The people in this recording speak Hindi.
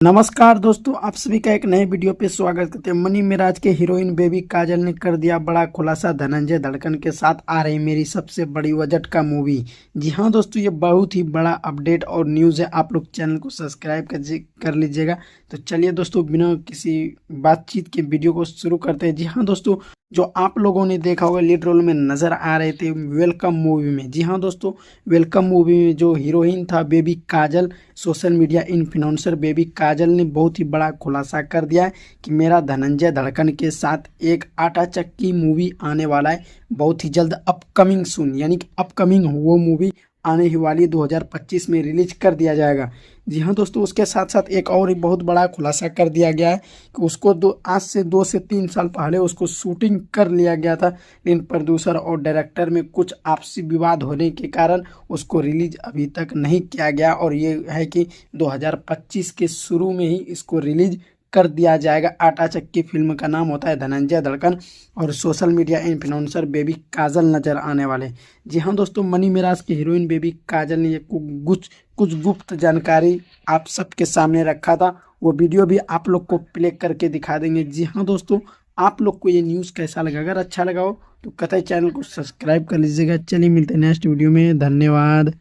नमस्कार दोस्तों, आप सभी का एक नए वीडियो पे स्वागत करते हैं। मनी मिराज के हीरोइन बेबी काजल ने कर दिया बड़ा खुलासा। धनंजय धड़कन के साथ आ रही मेरी सबसे बड़ी बजट का मूवी। जी हाँ दोस्तों, ये बहुत ही बड़ा अपडेट और न्यूज़ है। आप लोग चैनल को सब्सक्राइब कर लीजिएगा। तो चलिए दोस्तों, बिना किसी बातचीत के वीडियो को शुरू करते हैं। जी हाँ दोस्तों, जो आप लोगों ने देखा होगा लीड रोल में नजर आ रहे थे वेलकम मूवी में। जी हाँ दोस्तों, वेलकम मूवी में जो हीरोइन था बेबी काजल, सोशल मीडिया इन्फ्लुएंसर बेबी काजल ने बहुत ही बड़ा खुलासा कर दिया है कि मेरा धनंजय धड़कन के साथ एक आटा चक्की मूवी आने वाला है बहुत ही जल्द। अपकमिंग सुन यानी कि अपकमिंग वो मूवी आने ही वाली 2025 में रिलीज कर दिया जाएगा। जी हाँ दोस्तों, उसके साथ साथ एक और ही बहुत बड़ा खुलासा कर दिया गया है कि उसको आज से 2 से 3 साल पहले उसको शूटिंग कर लिया गया था, लेकिन प्रोड्यूसर और डायरेक्टर में कुछ आपसी विवाद होने के कारण उसको रिलीज अभी तक नहीं किया गया। और ये है कि 2025 के शुरू में ही इसको रिलीज कर दिया जाएगा। आटा चक्की फिल्म का नाम होता है धनंजय धड़कन और सोशल मीडिया इन्फ्लुएंसर बेबी काजल नजर आने वाले। जी हाँ दोस्तों, मनी मिराज की हीरोइन बेबी काजल ने ये कुछ गुप्त जानकारी आप सबके सामने रखा था। वो वीडियो भी आप लोग को प्ले करके दिखा देंगे। जी हाँ दोस्तों, आप लोग को ये न्यूज़ कैसा लगा? अगर अच्छा लगा हो तो कतई चैनल को सब्सक्राइब कर लीजिएगा। चलिए मिलते हैं नेक्स्ट वीडियो में। धन्यवाद।